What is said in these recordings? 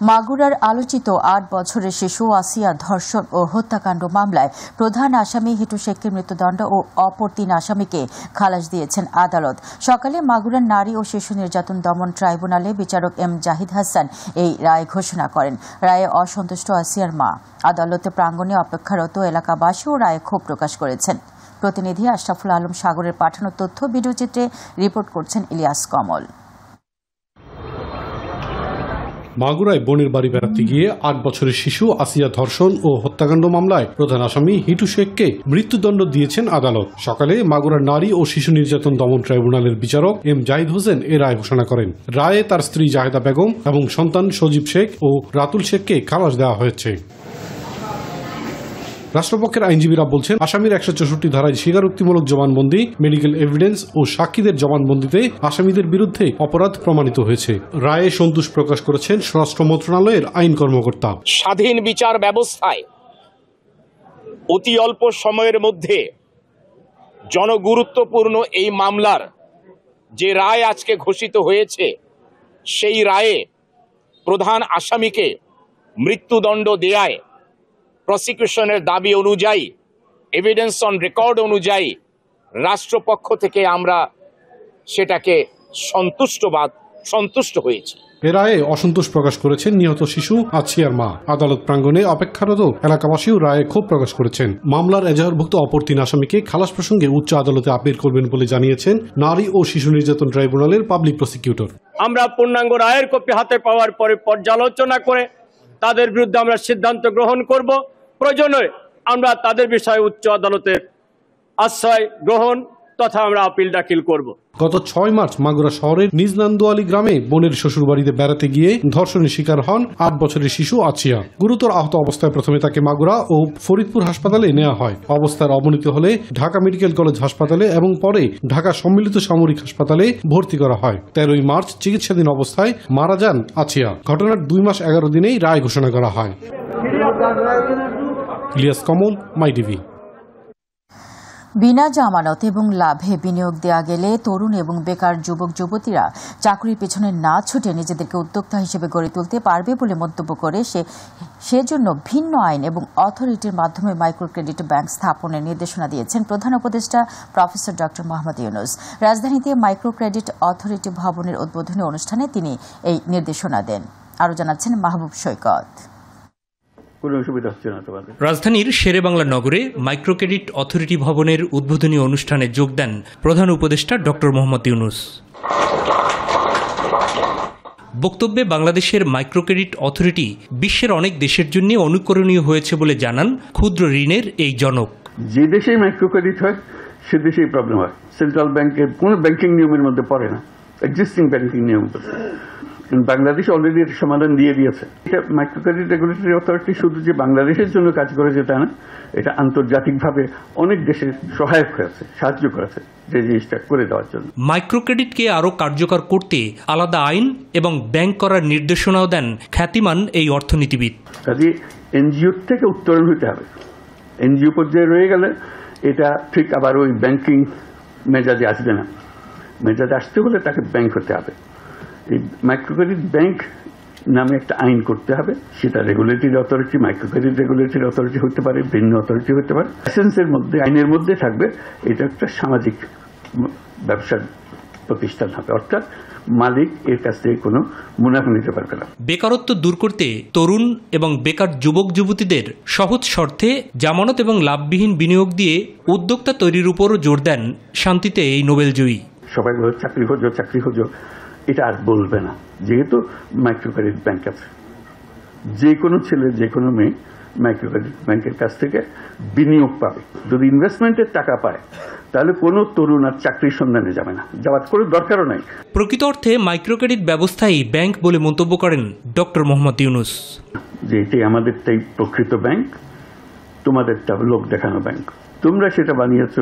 মাগুরার আলোচিত ৮ বছরের শিশু আসিয়া ধর্ষণ ও হত্যাকাণ্ড মামলায় প্রধান আসামি হিটু শেখকে মৃত্যুদণ্ড ও অপর ৩ আসামিকে খালাস দিয়েছেন আদালত। সকালে মাগুরার নারী ও শিশু নির্যাতন দমন ট্রাইব্যুনালে বিচারক এম জাহিদ হাসান এই রায় ঘোষণা করেন। রায়ে অসন্তুষ্ট আসিয়ার মা আদালতে প্রাঙ্গণে অপেক্ষারত এলাকাবাসীও রায়ে ক্ষোভ প্রকাশ করেছেন। প্রতিনিধি আশরাফুল আলম সাগরের পাঠানো তথ্য ভিডিওচিত্রে রিপোর্ট করছেন ইলিয়াস কমল। মাগুরায় বোনের বাড়ি বেড়াতে গিয়ে ৮ বছরের শিশু আসিয়া ধর্ষণ ও হত্যাকাণ্ড মামলায় প্রধান আসামি হিটু শেখকে মৃত্যুদণ্ড দিয়েছেন আদালত। সকালে মাগুরার নারী ও শিশু নির্যাতন দমন ট্রাইব্যুনালের বিচারক এম জাহিদ হোসেন এ রায় ঘোষণা করেন। রায়ে তার স্ত্রী জাহেদা বেগম এবং সন্তান সজীব শেখ ও রাতুল শেখকে খালাস দেওয়া হয়েছে। রাষ্ট্রপক্ষের আইনজীবীরা বলছেন, আসামির ১৬৪ ধারায় স্বীকারোক্তিমূলক জবানবন্দি, মেডিকেল এভিডেন্স ও সাক্ষীদের জবানবন্দিতে আসামিদের বিরুদ্ধে অপরাধ প্রমাণিত হয়েছে। রায়ে সন্তোষ প্রকাশ করেছেন স্বরাষ্ট্র মন্ত্রণালয়ের আইন কর্মকর্তা। স্বাধীন বিচার ব্যবস্থায় অতি অল্প সময়ের মধ্যে জনগুরুত্বপূর্ণ এই মামলার যে রায় আজকে ঘোষিত হয়েছে, সেই রায়ে প্রধান আসামিকে মৃত্যুদণ্ড দেয়ায় প্রসিকিউশনের দাবি অনুযায়ী, এভিডেন্স অন রেকর্ড অনুযায়ী রাষ্ট্রপক্ষ থেকে আমরা সেটাকে সন্তুষ্ট হয়েছি। এ রায়ে অসন্তোষ প্রকাশ করেছেন নিহত শিশু আসিয়ার মা। আদালত প্রাঙ্গণে অপেক্ষারত এলাকাবাসীও রায়ে ক্ষোভ প্রকাশ করেছেন। মামলার এজাহারভুক্ত অপর ৩ আসামিকে খালাস প্রসঙ্গে উচ্চ আদালতে আপিল করবেন বলে জানিয়েছেন নারী ও শিশু নির্যাতন ট্রাইব্যুনালের পাবলিক প্রসিকিউটর। আমরা পূর্ণাঙ্গ রায়ের কপি হাতে পাওয়ার পরে পর্যালোচনা করে তাদের বিরুদ্ধে আমরা সিদ্ধান্ত গ্রহণ করব। প্রয়োজনে আমরা তাদের বিষয়ে উচ্চ আদালতের আশ্রয় গ্রহণ তথা আমরা আপিল দাখিল করব। গত ৬ মার্চ মাগুরা শহরের নিজ নান্দুয়ালি গ্রামে বোনের শ্বশুর বাড়িতে বেড়াতে গিয়ে ধর্ষণের শিকার হন ৮ বছরের শিশু আসিয়া। গুরুতর আহত অবস্থায় প্রথমে তাকে মাগুরা ও ফরিদপুর হাসপাতালে নেওয়া হয়। অবস্থার অবনতি হলে ঢাকা মেডিকেল কলেজ হাসপাতালে এবং পরে ঢাকা সম্মিলিত সামরিক হাসপাতালে ভর্তি করা হয়। ১৩ মার্চ চিকিৎসাধীন অবস্থায় মারা যান আসিয়া। ঘটনার ২ মাস ১১ দিনেই রায় ঘোষণা করা হয়। ইলিয়াস কমল, মাই টিভি। বিনা জামানত এবং লাভে বিনিয়োগ দেওয়া গেলে তরুণ এবং বেকার যুবক যুবতীরা চাকরির পেছনে না ছুটে নিজেদেরকে উদ্যোক্তা হিসেবে গড়ে তুলতে পারবে বলে মন্তব্য করে সেজন্য ভিন্ন আইন এবং অথরিটির মাধ্যমে মাইক্রো ক্রেডিট ব্যাংক স্থাপনের নির্দেশনা দিয়েছেন প্রধান উপদেষ্টা প্রফেসর ডক্টর মোহাম্মদ ইউনূস। রাজধানীতে মাইক্রো ক্রেডিট অথরিটি ভবনের উদ্বোধনী অনুষ্ঠানে তিনি এই নির্দেশনা দেন। আরও জানাচ্ছেন মাহবুব সৈকত। রাজধানীর শেরেবাংলা নগরে মাইক্রো ক্রেডিট অথরিটি ভবনের উদ্বোধনী অনুষ্ঠানে যোগ দেন প্রধান উপদেষ্টা ডক্টর মোহাম্মদ ইউনূস। বক্তব্যে বাংলাদেশের মাইক্রো ক্রেডিট অথরিটি বিশ্বের অনেক দেশের জন্য অনুকরণীয় হয়েছে বলে জানান ক্ষুদ্র ঋণের এই জনক। যে দেশে মাইক্রো ক্রেডিট হয় সে দেশেই প্রবলেম হয়। সেন্ট্রাল ব্যাংকের কোনো ব্যাংকিং নিয়মের মধ্যে পড়ে না, এক্সিস্টিং ব্যাংকিং নিয়ম। বাংলাদেশ অলরেডি এর সমাধান দিয়ে দিয়েছে। এটা মাইক্রো ক্রেডিট রেগুলেটরি অথরিটি শুধু যে বাংলাদেশের জন্য কাজ করেছে তা না, এটা আন্তর্জাতিকভাবে অনেক দেশের সহায়ক হয়েছে, সাহায্য করেছে যে জিনিসটা করে দেওয়ার জন্য। মাইক্রো ক্রেডিটকে আরও কার্যকর করতে আলাদা আইন এবং ব্যাংক করার নির্দেশনাও দেন খ্যাতিমান এই অর্থনীতিবিদ। কাজে এনজিওর থেকে উত্তরণ হতে হবে। এনজিও পর্যায়ে রয়ে গেলে এটা ঠিক আবার ওই ব্যাংকিং মেজাজে আসবে না। মেজাজে আসতে হলে তাকে ব্যাংক হতে হবে। এই মাইক্রো ক্রেডিট ব্যাংক নামে একটা আইন করতে হবে। সেটা regulatory authority, micro credit regulatory authority হতে পারে, ভিন্ন অথরিটি হতে পারে। লাইসেন্সের মধ্যে, আইনের মধ্যে থাকবে এটা একটা সামাজিক ব্যবসার প্রতিষ্ঠান হবে, অর্থাৎ মালিক এর কাছ থেকে কোনো মুনাফা নিতে পারবে না। বেকারত্ব দূর করতে তরুণ এবং বেকার যুবক যুবতীদের সহজ শর্তে জামানত এবং লাভবিহীন বিনিয়োগ দিয়ে উদ্যোক্তা তৈরির উপরও জোর দেন শান্তিতে এই নোবেলজয়ী। সবাই বলে চাকরি খোঁজো, চাকরি খোঁজো, এটা আর বলবে না, যেহেতু মাইক্রো ক্রেডিট ব্যাংক আছে। যে কোনো ছেলে, যে কোনো মেয়ে মাইক্রো ক্রেডিট ব্যাংকের কাছ থেকে বিনিয়োগ পাবে। যদি ইনভেস্টমেন্টের টাকা পায় তাহলে কোনো তরুণ আর চাকরির সন্ধানে যাবে না, যাওয়ার কোনো দরকারও নাই। প্রকৃত অর্থে মাইক্রো ক্রেডিট ব্যবস্থাই ব্যাংক বলে মন্তব্য করেন ডক্টর মোহাম্মদ ইউনূস। যে এটাই আমাদেরটাই প্রকৃত ব্যাংক, তোমাদেরটা লোক দেখানো ব্যাংক। তোমরা সেটা বানিয়েছ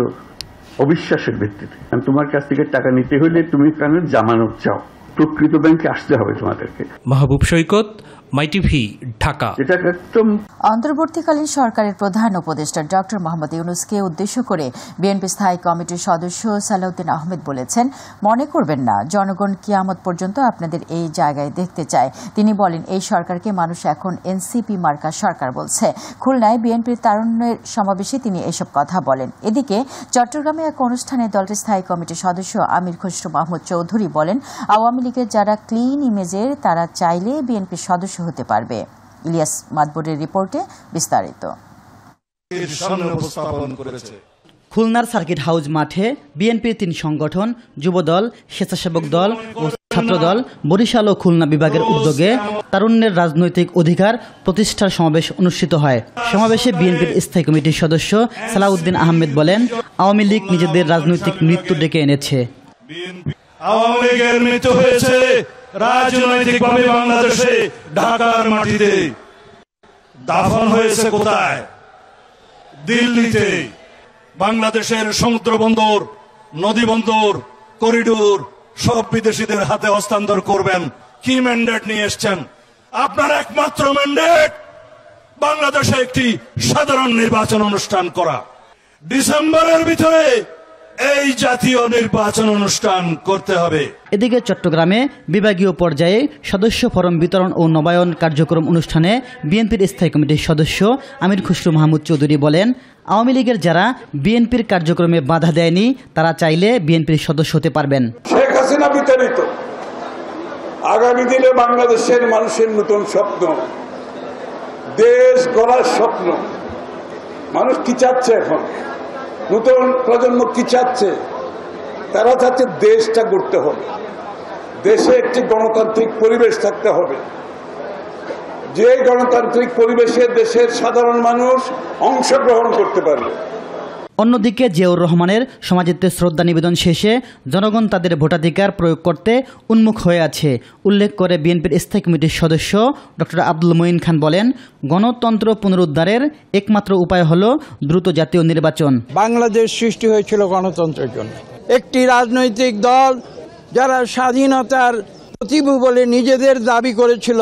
অবিশ্বাসের ভিত্তিতে। তোমার কাছ থেকে টাকা নিতে হলে তুমি কেন জামানত চাও? প্রকৃত ব্যাংকে আসতে হবে তোমাদেরকে। মাহবুব সৈকত, মাইটিভি, ঢাকা। এটা একদম অন্তর্বর্তীকালীন সরকারের প্রধান উপদেষ্টা ডক্টর মোহাম্মদ ইউনূসকে উদ্দেশ্য করে বিএনপি স্থায়ী কমিটির সদস্য সালাউদ্দিন আহমেদ বলেছেন, মনে করবেন না জনগণ কিয়ামত পর্যন্ত আপনাদের এই জায়গায় দেখতে চায়। তিনি বলেন, এই সরকারকে মানুষ এখন এনসিপি মার্কা সরকার বলছে। খুলনায় বিএনপির তারুণ্যের সমাবেশে তিনি এসব কথা বলেন। এদিকে চট্টগ্রামে এক অনুষ্ঠানে দলটির স্থায়ী কমিটির সদস্য আমির খসরু মাহমুদ চৌধুরী বলেন, আওয়ামী লীগের যারা ক্লিন ইমেজের তারা চাইলে বিএনপির সদস্য হতে পারবে। ইলিয়াস মাদবরের রিপোর্টে বিস্তারিত। খুলনার সার্কিট হাউস মাঠে বিএনপির 3 সংগঠন যুবদল, স্বেচ্ছাসেবক দল ও ছাত্রদল বরিশাল ও খুলনা বিভাগের উদ্যোগে তারুণ্যের রাজনৈতিক অধিকার প্রতিষ্ঠার সমাবেশ অনুষ্ঠিত হয়। সমাবেশে বিএনপির স্থায়ী কমিটির সদস্য সালাউদ্দিন আহমেদ বলেন, আওয়ামী লীগ নিজেদের রাজনৈতিক মৃত্যু ডেকে এনেছে। আওয়ামী লীগের মৃত্যু হয়েছে রাজনৈতিকভাবে বাংলাদেশে, ঢাকার মাটিতে। দাফন হয়েছে কোথায়? দিল্লিতে। বাংলাদেশের সমুদ্র বন্দর, নদী বন্দর, করিডোর সব বিদেশিদের হাতে হস্তান্তর করবেন। কি ম্যান্ডেট নিয়ে এসছেন? আপনার একমাত্র ম্যান্ডেট বাংলাদেশে একটি সাধারণ নির্বাচন অনুষ্ঠান করা। ডিসেম্বরের ভিতরে এই জাতীয় নির্বাচন অনুষ্ঠান করতে হবে। এদিকে চট্টগ্রামে বিভাগীয় পর্যায়ে সদস্য ফরম বিতরণ ও নবায়ন কার্যক্রম অনুষ্ঠানে বিএনপির স্থায়ী কমিটির সদস্য আমির খসরু মাহমুদ চৌধুরী বলেন, আওয়ামী লীগের যারা বিএনপির কার্যক্রমে বাধা দেয়নি তারা চাইলে বিএনপির সদস্য হতে পারবেন। শেখ হাসিনা বিতাড়িত, আগামী দিনে বাংলাদেশের মানুষের নতুন স্বপ্ন, দেশ গড়ার স্বপ্ন। মানুষ কি চাচ্ছে এখন? নতুন প্রজন্ম কি চাচ্ছে? তারা চাচ্ছে দেশটা গড়তে হবে, দেশে একটি গণতান্ত্রিক পরিবেশ থাকতে হবে, যে গণতান্ত্রিক পরিবেশে দেশের সাধারণ মানুষ অংশগ্রহণ করতে পারবে। অন্যদিকে জিয়াউর রহমানের সমাধিতে শ্রদ্ধা নিবেদন শেষে জনগণ তাদের ভোটাধিকার প্রয়োগ করতে উন্মুখ হয়ে আছে উল্লেখ করে বিএনপির স্থায়ী কমিটির সদস্য ডক্টর আব্দুল মঈন খান বলেন, গণতন্ত্র পুনরুদ্ধারের একমাত্র উপায় হলো দ্রুত জাতীয় নির্বাচন। বাংলাদেশ সৃষ্টি হয়েছিল গণতন্ত্রের জন্য। একটি রাজনৈতিক দল যারা স্বাধীনতার প্রতিভু বলে নিজেদের দাবি করেছিল,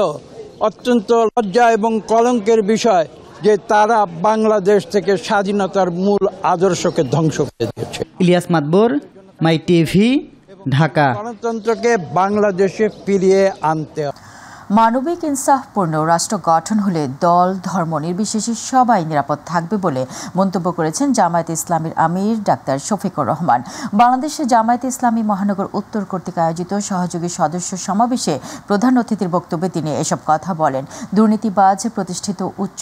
অত্যন্ত লজ্জা এবং কলঙ্কের বিষয় যে তারা বাংলাদেশ থেকে স্বাধীনতার মূল আদর্শকে ধ্বংস করে দিয়েছে। ইলিয়াস মাদবর, মাইটিভি, ঢাকা। গণতন্ত্রকে বাংলাদেশে ফিরিয়ে আনতে হবে। মানবিক ইনসাফপূর্ণ রাষ্ট্র গঠন হলে দল ধর্ম নির্বিশেষে সবাই নিরাপদ থাকবে বলে মন্তব্য করেছেন জামায়াতে ইসলামীর আমির ডাক্তার শফিকুর রহমান। বাংলাদেশে জামায়াতে ইসলামী মহানগর উত্তর কর্তৃক আয়োজিত সহযোগী সদস্য সমাবেশে প্রধান অতিথির বক্তব্যে তিনি এসব কথা বলেন। দুর্নীতিবাজ প্রতিষ্ঠিত উচ্চ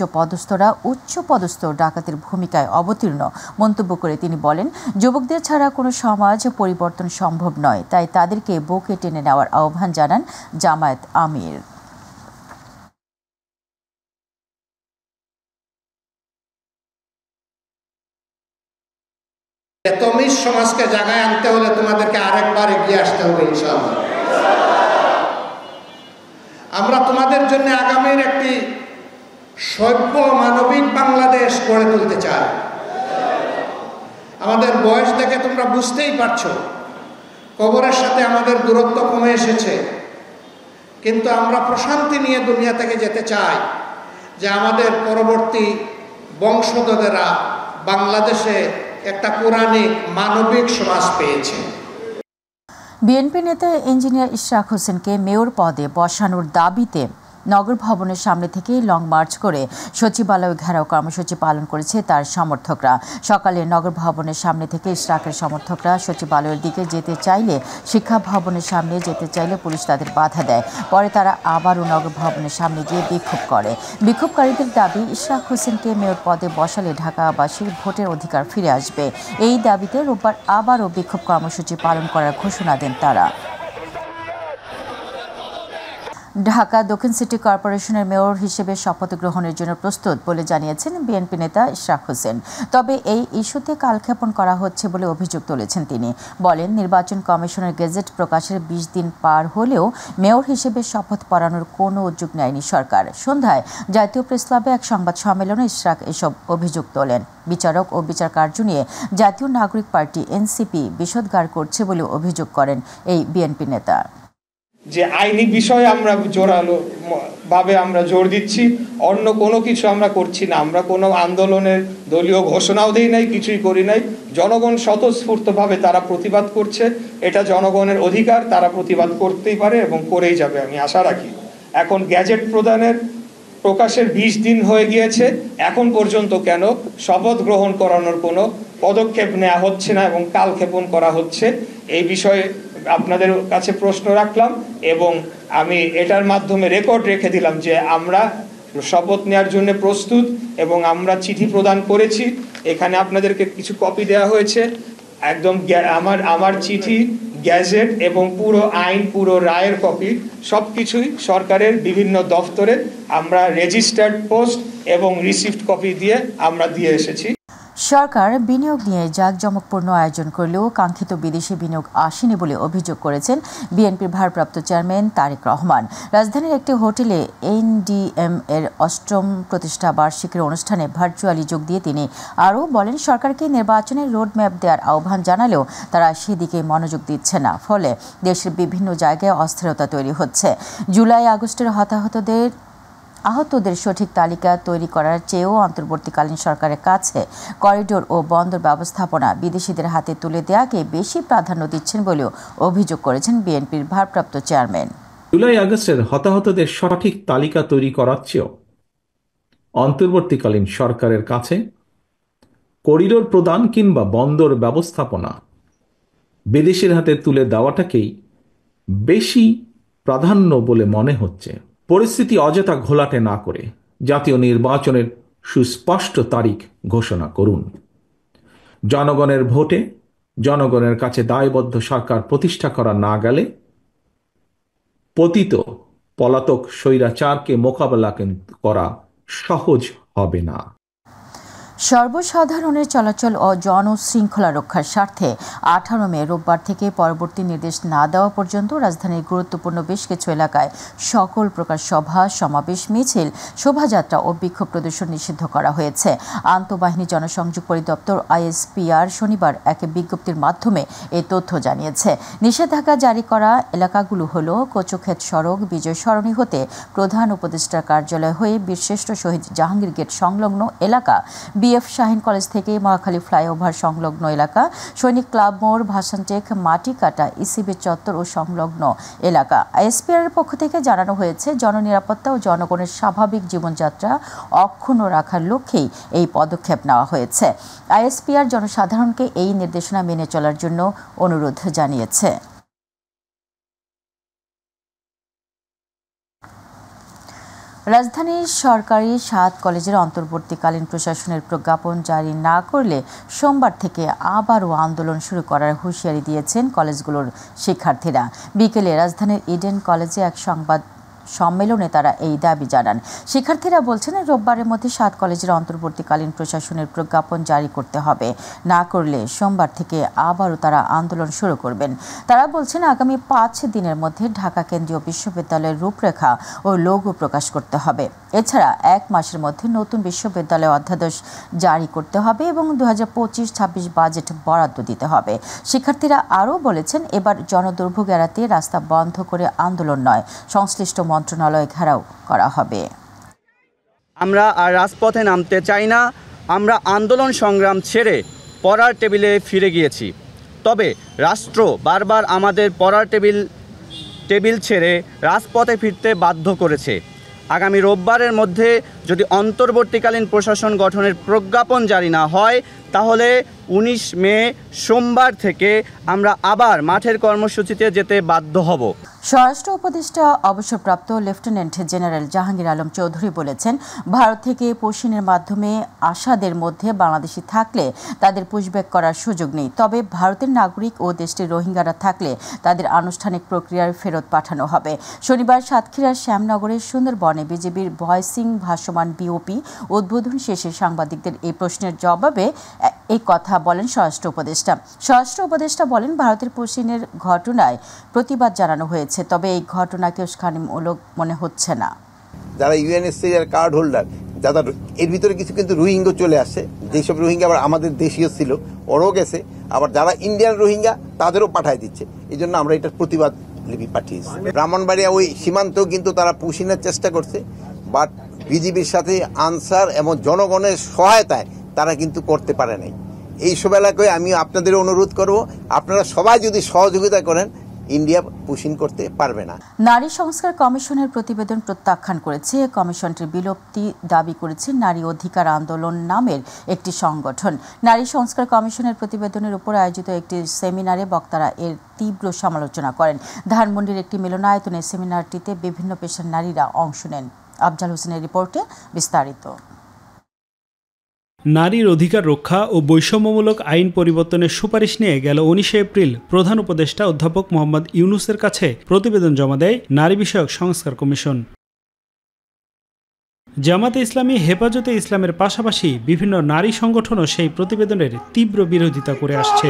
পদস্থ ডাকাতের ভূমিকায় অবতীর্ণ মন্তব্য করে তিনি বলেন, যুবকদের ছাড়া কোনো সমাজ পরিবর্তন সম্ভব নয়, তাই তাদেরকে বুকে টেনে নেওয়ার আহ্বান জানান জামায়াত আমির। তমিজ সমাজকে জায়গায় আনতে হলে তোমাদেরকে আরেকবার এগিয়ে আসতে হবে ইনশাআল্লাহ। আমরা তোমাদের জন্য আগামীর একটি সভ্য মানবিক বাংলাদেশ গড়ে তুলতে চাই। আমাদের বয়স দেখে তোমরা বুঝতেই পারছো কবরের সাথে আমাদের দূরত্ব কমে এসেছে, কিন্তু আমরা প্রশান্তি নিয়ে দুনিয়া থেকে যেতে চাই যে আমাদের পরবর্তী বংশধরেরা বাংলাদেশে একটা পৌরাণিক মানবিক সমাজ পেয়েছে। বিএনপি নেতা ইঞ্জিনিয়ার ইশরাক হোসেনকে মেয়র পদে বসানোর দাবিতে নগর ভবনের সামনে থেকে লং মার্চ করে সচিবালয় ঘেরাও কর্মসূচি পালন করেছে তার সমর্থকরা। সকালে নগর ভবনের সামনে থেকে ইশরাকের সমর্থকরা সচিবালয়ের দিকে যেতে চাইলে, শিক্ষা ভবনের সামনে যেতে চাইলে পুলিশ তাদের বাধা দেয়। পরে তারা আবারও নগর ভবনের সামনে গিয়ে বিক্ষোভ করে। বিক্ষোভকারীদের দাবি, ইশরাক হোসেনকে মেয়র পদে বসালে ঢাকাবাসীর ভোটের অধিকার ফিরে আসবে। এই দাবিতে রোববার আবারও বিক্ষোভ কর্মসূচি পালন করার ঘোষণা দেন তারা। ঢাকা দক্ষিণ সিটি কর্পোরেশনের মেয়র হিসেবে শপথ গ্রহণের জন্য প্রস্তুত বলে জানিয়েছেন বিএনপি নেতা ইশরাক হোসেন। তবে এই ইস্যুতে কালক্ষেপণ করা হচ্ছে বলে অভিযোগ তুলেছেন তিনি। বলেন, নির্বাচন কমিশনের গেজেট প্রকাশের 20 দিন পার হলেও মেয়র হিসেবে শপথ পড়ানোর কোনো উদ্যোগ নেয়নি সরকার। সন্ধ্যায় জাতীয় প্রেসক্লাবে এক সংবাদ সম্মেলনে ইশরাক এসব অভিযোগ তোলেন। বিচারক ও বিচার কার্য নিয়ে জাতীয় নাগরিক পার্টি এনসিপি বিষোদ্গার করছে বলে অভিযোগ করেন এই বিএনপি নেতা। যে আইনি বিষয়ে আমরা জোরালো ভাবে আমরা জোর দিচ্ছি, অন্য কোনো কিছু আমরা করছি না। আমরা কোনো আন্দোলনের দলীয় ঘোষণাও দেই নাই, কিছুই করি নাই। জনগণ স্বতঃস্ফূর্তভাবে তারা প্রতিবাদ করছে, এটা জনগণের অধিকার, তারা প্রতিবাদ করতেই পারে এবং করেই যাবে, আমি আশা রাখি। এখন গ্যাজেট প্রকাশের 20 দিন হয়ে গিয়েছে, এখন পর্যন্ত কেন শপথ গ্রহণ করানোর কোনো পদক্ষেপ নেওয়া হচ্ছে না এবং কালক্ষেপণ করা হচ্ছে? এই বিষয়ে আপনাদের কাছে প্রশ্ন রাখলাম এবং আমি এটার মাধ্যমে রেকর্ড রেখে দিলাম যে আমরা শপথ নেওয়ার জন্য প্রস্তুত এবং আমরা চিঠি প্রদান করেছি। এখানে আপনাদেরকে কিছু কপি দেওয়া হয়েছে, একদম আমার চিঠি, গ্যাজেট এবং পুরো আইন, পুরো রায়ের কপি, সবকিছুই সরকারের বিভিন্ন দফতরে আমরা রেজিস্টার্ড পোস্ট এবং রিসিভড কপি দিয়ে আমরা দিয়ে এসেছি। সরকার বিনিয়োগ নিয়ে জাঁকজমকপূর্ণ আয়োজন করলেও কাঙ্ক্ষিত বিদেশি বিনিয়োগ আসেনি বলে অভিযোগ করেছেন বিএনপির ভারপ্রাপ্ত চেয়ারম্যান তারেক রহমান। রাজধানীর একটি হোটেলে এনডিএম এর 8ম প্রতিষ্ঠা বার্ষিকীর অনুষ্ঠানে ভার্চুয়ালি যোগ দিয়ে তিনি আরও বলেন, সরকারকে নির্বাচনের রোডম্যাপ দেওয়ার আহ্বান জানালেও তারা সেদিকে মনোযোগ দিচ্ছে না, ফলে দেশের বিভিন্ন জায়গায় অস্থিরতা তৈরি হচ্ছে। জুলাই আগস্টের আহতদের সঠিক তালিকা তৈরি করার চেয়েও অন্তর্বর্তীকালীন সরকারের কাছে করিডোর ও বন্দর ব্যবস্থাপনা বিদেশিদের হাতে তুলে দেওয়াকে বেশি প্রাধান্য দিচ্ছেন বলেও অভিযোগ করেছেন বিএনপির ভারপ্রাপ্ত চেয়ারম্যান। জুলাই আগস্টের হতাহতদের সঠিক তালিকা তৈরি করার চেয়েও অন্তর্বর্তীকালীন সরকারের কাছে করিডোর প্রদান কিংবা বন্দর ব্যবস্থাপনা বিদেশির হাতে তুলে দেওয়াটাকেই বেশি প্রাধান্য বলে মনে হচ্ছে। পরিস্থিতি অযথা ঘোলাটে না করে জাতীয় নির্বাচনের সুস্পষ্ট তারিখ ঘোষণা করুন। জনগণের ভোটে জনগণের কাছে দায়বদ্ধ সরকার প্রতিষ্ঠা করা না গেলে পতিত পলাতক স্বৈরাচারকে মোকাবেলা করা সহজ হবে না। সর্বসাধারণের চলাচল ও জনশৃঙ্খলা রক্ষার স্বার্থে 18 মে রোববার থেকে পরবর্তী নির্দেশ না দেওয়া পর্যন্ত রাজধানীর গুরুত্বপূর্ণ বেশ কিছু এলাকায় সকল প্রকার সভা, সমাবেশ, মিছিল, শোভাযাত্রা ও বিক্ষোভ প্রদর্শন নিষিদ্ধ করা হয়েছে। আন্তঃবাহিনী জনসংযোগ পরিদপ্তর আইএসপিআর শনিবার এক বিজ্ঞপ্তির মাধ্যমে এই তথ্য জানিয়েছে। নিষেধাজ্ঞা জারি করা এলাকাগুলো হল কচুক্ষেত সড়ক, বিজয় সরণি হতে প্রধান উপদেষ্টার কার্যালয় হয়ে বীরশ্রেষ্ঠ শহীদ জাহাঙ্গীর গেট সংলগ্ন এলাকা, বিএফ শাহীন কলেজ থেকে মহাখালী ফ্লাইওভার সংলগ্ন এলাকা, সৈনিক ক্লাব মোড়, ভাসানটেক, মাটিকাটা, ইসিবি চত্বর ও সংলগ্ন এলাকা। আইএসপিআর পক্ষ থেকে জানানো হয়েছে, জননিরাপত্তা ও জনগণের স্বাভাবিক জীবনযাত্রা অক্ষুণ্ণ রাখার লক্ষ্যেই এই পদক্ষেপ নেওয়া হয়েছে। আইএসপিআর জনসাধারণকে এই নির্দেশনা মেনে চলার জন্য অনুরোধ জানিয়েছে। রাজধানীর সরকারি 7 কলেজের অন্তর্বর্তীকালীন প্রশাসনের প্রজ্ঞাপন জারি না করলে সোমবার থেকে আবারও আন্দোলন শুরু করার হুঁশিয়ারি দিয়েছেন কলেজগুলোর শিক্ষার্থীরা। বিকেলে রাজধানীর ইডেন কলেজে এক সংবাদ সম্মেলনে তারা এই দাবি জানান। শিক্ষার্থীরা বলছেন, রোববারের মধ্যে 7 কলেজের অন্তর্বর্তীকালীন প্রশাসনের প্রজ্ঞাপন জারি করতে হবে, না করলে সোমবার থেকে আবারও তারা আন্দোলন শুরু করবেন। তারা বলছেন, আগামী 5 দিনের মধ্যে ঢাকা কেন্দ্রীয় বিশ্ববিদ্যালয়ের রূপরেখা ও লোগো প্রকাশ করতে হবে। এছাড়া 1 মাসের মধ্যে নতুন বিশ্ববিদ্যালয় অধ্যাদেশ জারি করতে হবে এবং 2025-26 বাজেট বরাদ্দ দিতে হবে। শিক্ষার্থীরা আরও বলেছেন, এবার জনদুর্ভোগ এড়াতে রাস্তা বন্ধ করে আন্দোলন নয়, সংশ্লিষ্ট মন্ত্রণালয় ঘেরাও করা হবে। আমরা আর রাজপথে নামতে চাই না। আমরা আন্দোলন সংগ্রাম ছেড়ে পড়ার টেবিলে ফিরে গিয়েছি। তবে রাষ্ট্র বারবার আমাদের পড়ার টেবিল ছেড়ে রাজপথে ফিরতে বাধ্য করেছে। আগামী রোববারের মধ্যে যদি অন্তর্বর্তীকালীন প্রশাসন গঠনের প্রজ্ঞাপন জারি না হয়, তাহলে 19 মে সোমবার থেকে আমরা আবার মাঠের কর্মসূচিতে যেতে বাধ্য হব। স্বরাষ্ট্র উপদেষ্টা অবসরপ্রাপ্ত লেফটেন্যান্ট জেনারেল জাহাঙ্গীর আলম চৌধুরী বলেছেন, ভারত থেকে পশিনের মাধ্যমে আসাদের মধ্যে বাংলাদেশি থাকলে তাদের পুশব্যাক করার সুযোগ নেই। তবে ভারতের নাগরিক ও দেশটির রোহিঙ্গারা থাকলে তাদের আনুষ্ঠানিক প্রক্রিয়ার ফেরত পাঠানো হবে। শনিবার সাতক্ষীরার শ্যামনগরের সুন্দরবনে বিজেপির ভয়সিং ভাসমান বিওপি উদ্বোধন শেষে সাংবাদিকদের এই প্রশ্নের জবাবে এই কথা বলেন স্বরাষ্ট্র উপদেষ্টা। স্বরাষ্ট্র উপদেষ্টা বলেন, ভারতের পশিনের ঘটনায় প্রতিবাদ জানানো হয়েছে, তবে এই ঘটনাকে উস্কানিমূলক মনে হচ্ছে না। যারা ইউএনএসসিআর কার্ড হোল্ডার, যারা এর ভিতরে কিছু কিন্তু রোহিঙ্গা চলে আসছে, যেসব রোহিঙ্গা আবার আমাদের দেশীয় ছিল, ওরাও গেছে, আবার যারা ইন্ডিয়ান রোহিঙ্গা তাদেরও পাঠায় দিচ্ছে। এই জন্য আমরা এটার প্রতিবাদ লিপি পাঠিয়েছে। ব্রাহ্মণবাড়িয়া ওই সীমান্তেও কিন্তু তারা পুশিনের চেষ্টা করছে, বাট বিজিবির সাথে আনসার এবং জনগণের সহায়তায় তারা কিন্তু করতে পারে নাই। এইসব এলাকায় আমি আপনাদের অনুরোধ করব, আপনারা সবাই যদি সহযোগিতা করেন ইন্ডিয়া পুশিন করতে পারবে না। নারী সংস্কার কমিশনের প্রতিবেদন প্রত্যাখ্যান করেছে। কমিশনটির বিলুপ্তি দাবি করেছে নারী অধিকার আন্দোলন নামের একটি সংগঠন। নারী সংস্কার কমিশনের প্রতিবেদনের উপর আয়োজিত একটি সেমিনারে বক্তারা এর তীব্র সমালোচনা করেন। ধানমন্ডির একটি মিলনায়তনে সেমিনারটিতে বিভিন্ন পেশার নারীরা অংশ নেন। আফজাল হোসেনের রিপোর্টে বিস্তারিত। নারীর অধিকার রক্ষা ও বৈষম্যমূলক আইন পরিবর্তনের সুপারিশ নিয়ে গেল 19 এপ্রিল প্রধান উপদেষ্টা অধ্যাপক মোহাম্মদ ইউনুসের কাছে প্রতিবেদন জমা দেয় নারী বিষয়ক সংস্কার কমিশন। জামাতে ইসলামী, হেফাজতে ইসলামের পাশাপাশি বিভিন্ন নারী সংগঠনও সেই প্রতিবেদনের তীব্র বিরোধিতা করে আসছে।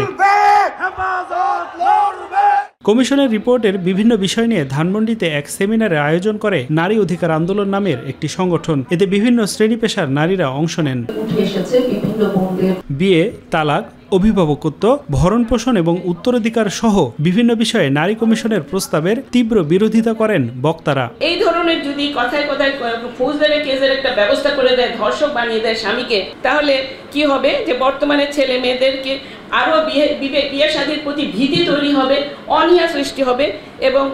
কমিশনের রিপোর্টের বিভিন্ন বিষয় নিয়ে ধানমন্ডিতে এক সেমিনারের আয়োজন করে নারী অধিকার আন্দোলন নামের একটি সংগঠন। এতে বিভিন্ন শ্রেণী পেশার নারীরা অংশ নেন। বিয়ে, তালাক, অভিভাবকত্ব, ভরণ পোষণ এবং উত্তরাধিকার সহ বিভিন্ন বিষয়ে নারী কমিশনের প্রস্তাবের তীব্র বিরোধিতা করেন বক্তারা। এই ধরনের যদি কথায় কথায় ফৌজদারি কেসের একটা ব্যবস্থা করে দেয়, ধর্ষক বানিয়ে দেয় স্বামীকে, তাহলে কি হবে যে বর্তমানে ছেলে মেয়েদেরকে আরো বিয়ে শাদীর প্রতি ভীতি তৈরি হবে, অনীহা সৃষ্টি হবে এবং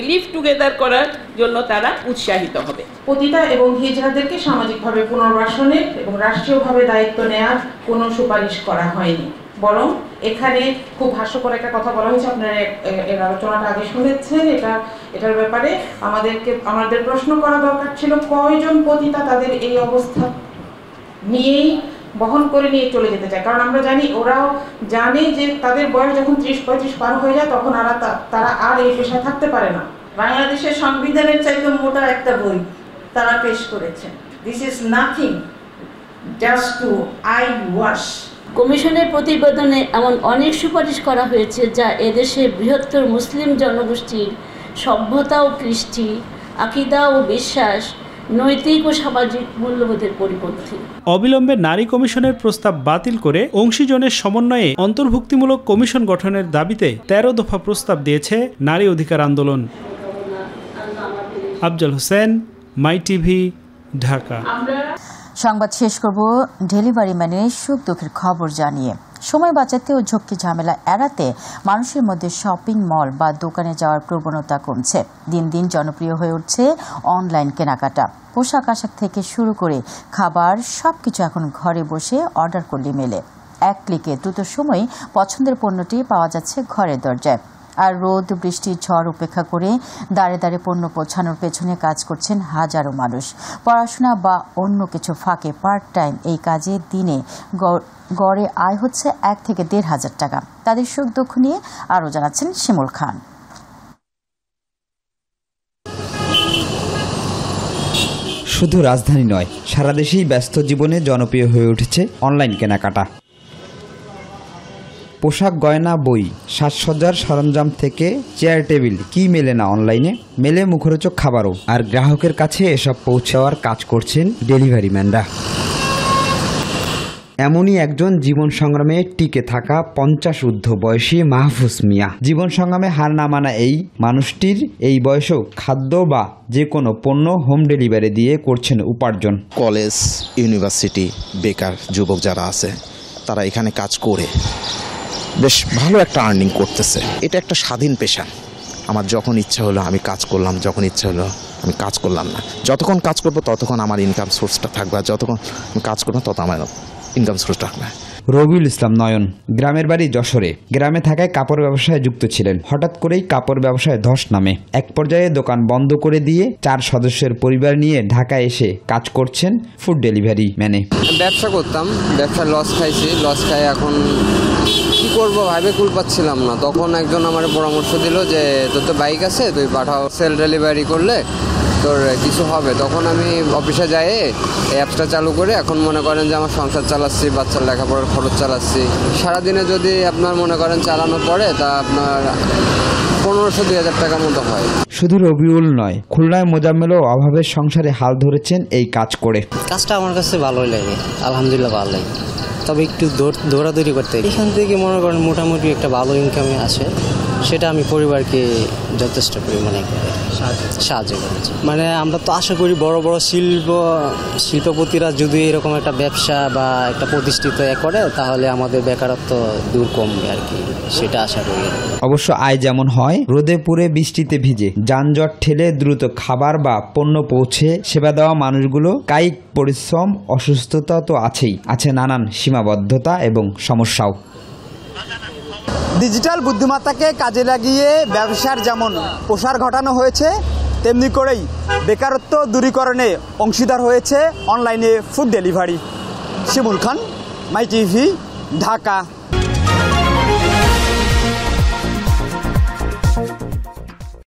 লিভ টুগেদার করার জন্য তারা উৎসাহিত হবে। পতিতা এবং হিজড়াদেরকে সামাজিকভাবে পুনর্বাসনের এবং রাষ্ট্রীয়ভাবে দায়িত্ব নেওয়ার কোনো সুপারিশ করা হয়নি, বরং এখানে খুব হাস্যকর একটা কথা বলা হয়েছে। আপনারা এর আলোচনাটা আগে শুনেছেন। এটার ব্যাপারে আমাদের প্রশ্ন করা দরকার ছিল, কয়জন পতিতা তাদের এই অবস্থা নিয়েই বহন করে নিয়ে চলে যেতে চায়। কারণ আমরা জানি, ওরাও জানে যে তাদের বয়স যখন 30-35 পার হয়ে যায় তখন তারা আর এই পেশায় থাকতে পারে না। বাংলাদেশের সংবিধানের চাইতে মোটা একটা বই তারা পেশ করেছেন। This is nothing just to eye wash. কমিশনের প্রতিবেদনে এমন অনেক সুপারিশ করা হয়েছে যা এদেশে বৃহত্তর মুসলিম জনগোষ্ঠীর সভ্যতা ও কৃষ্টি, আকিদা ও বিশ্বাস, নৈতিক ও সামাজিক মূল্যবোধের পরিপন্থী। অবিলম্বে নারী কমিশনের প্রস্তাব বাতিল করে অংশীজনের সমন্বয়ে অন্তর্ভুক্তিমূলক কমিশন গঠনের দাবিতে 13 দফা প্রস্তাব দিয়েছে নারী অধিকার আন্দোলন। আফজাল হোসেন, মাই টিভি, ঢাকা। সংবাদ শেষ করব ডেলিভারি ম্যানের সুখ দুঃখের খবর জানিয়ে। সময় বাঁচাতে ও ঝক্কি ঝামেলা এড়াতে মানুষের মধ্যে শপিং মল বা দোকানে যাওয়ার প্রবণতা কমছে। দিন দিন জনপ্রিয় হয়ে উঠছে অনলাইন কেনাকাটা। পোশাক আশাক থেকে শুরু করে খাবার সবকিছু এখন ঘরে বসে অর্ডার করলে মেলে। এক ক্লিকে দ্রুত সময়ে পছন্দের পণ্যটি পাওয়া যাচ্ছে ঘরের দরজায়। আর রোদ, বৃষ্টি, ঝড় উপেক্ষা করে দাঁড়ে দাঁড়ে পণ্য পৌঁছানোর পেছনে কাজ করছেন হাজারো মানুষ। পড়াশোনা বা অন্য কিছু ফাঁকে পার্ট টাইম এই কাজে দিনে গড়ে আয় হচ্ছে 1 থেকে 1.5 হাজার টাকা। তাদের সুখ দুঃখ নিয়ে আরও জানাচ্ছেন শিমুল খান। শুধু রাজধানী নয়, সারা দেশেই ব্যস্ত জীবনে জনপ্রিয় হয়ে উঠেছে অনলাইন কেনাকাটা। পোশাক, গয়না, বই, সাজসজ্জার সরঞ্জাম থেকে চেয়ার টেবিল, কি মেলে না অনলাইনে? মেলে মুখরোচক খাবারও। আর গ্রাহকের কাছে এসব পৌঁছাওয়ার কাজ করছেন ডেলিভারি ম্যানরা। এমনই একজন জীবন সংগ্রামে টিকে থাকা 50 ঊর্ধ্ব বয়সী মাহফুজ মিয়া। জীবন সংগ্রামে হার না মানা এই মানুষটির এই বয়সেও খাদ্য বা যে কোনো পণ্য হোম ডেলিভারি দিয়ে করছেন উপার্জন। কলেজ, ইউনিভার্সিটি, বেকার যুবক যারা আছে তারা এখানে কাজ করে বেশ ভালো একটা আর্নিং করতেছে। এটা একটা স্বাধীন পেশা। আমার যখন ইচ্ছা হলো আমি কাজ করলাম, যখন ইচ্ছা হলো আমি কাজ করলাম না। যতক্ষণ কাজ করবো ততক্ষণ আমার ইনকাম সোর্সটা থাকবে, আর যতক্ষণ আমি কাজ করবো তত আমার ইনকাম সোর্স থাকবে। রবিউল ইসলাম নয়ন গ্রামের বাড়ি যশোরে। গ্রামে থাকায় কাপড় ব্যবসায় যুক্ত ছিলেন। হঠাৎ করেই কাপড় ব্যবসায় ধস নামে। এক পর্যায়ে দোকান বন্ধ করে দিয়ে 4 সদস্যের পরিবার নিয়ে ঢাকায় এসে কাজ করছেন ফুড ডেলিভারি ম্যানে। ব্যবসা করতাম, ব্যবসায় লস খাইছি। লস খাই এখন কি করবো ভাবে কুল পাচ্ছিলাম না। তখন একজন আমার পরামর্শ দিল যে তোর তো বাইক আছে, তুই পাঠাও, সেল ডেলিভারি করলে তোর কিছু হবে। তখন আমি অফিসে যাই অ্যাপসটা চালু করে এখন মনে করেন যে আমার সংসার চালাচ্ছি, বাচ্চার লেখাপড়ার খরচ চালাচ্ছি। সারাদিনে যদি আপনার মনে করেন চালানোর পরে তা আপনার 1500-2000 টাকার মতো হয়। শুধু রবিউল নয়, খুলনায় মোজাম্মেলও অভাবের সংসারে হাল ধরেছেন এই কাজ করে। কাজটা আমার কাছে ভালোই লাগে, আলহামদুলিল্লাহ ভালো লাগে। তবে একটু দৌড়াদৌড়ি করতে এখান থেকে মনে করেন মোটামুটি একটা ভালো ইনকামে আসে। সেটা আমি পরিবারকে যথেষ্ট পরিমাণে সাহায্য করেছি। মানে আমরা তো আশা করি বড় বড় শিল্পপতিরা যদি এরকম একটা ব্যবসা বা একটা প্রতিষ্ঠিত করে তাহলে আমাদের বেকারত্ব দূর কমবে আর কি, সেটা আশা করি। অবশ্য আয় যেমন হয় রোদে পুড়ে বৃষ্টিতে ভিজে যানজট ঠেলে দ্রুত খাবার বা পণ্য পৌঁছে সেবা দেওয়া মানুষগুলো কায়িক পরিশ্রম অসুস্থতা তো আছেই, আছে নানান সীমাবদ্ধতা এবং সমস্যাও। ডিজিটাল বুদ্ধিমত্তাকে কাজে লাগিয়ে ব্যবসার যেমন প্রসার ঘটানো হয়েছে, তেমনি করেই বেকারত্ব দূরীকরণে অংশীদার হয়েছে অনলাইনে ফুড ডেলিভারি। শিমুল খান, মাই টিভি, ঢাকা।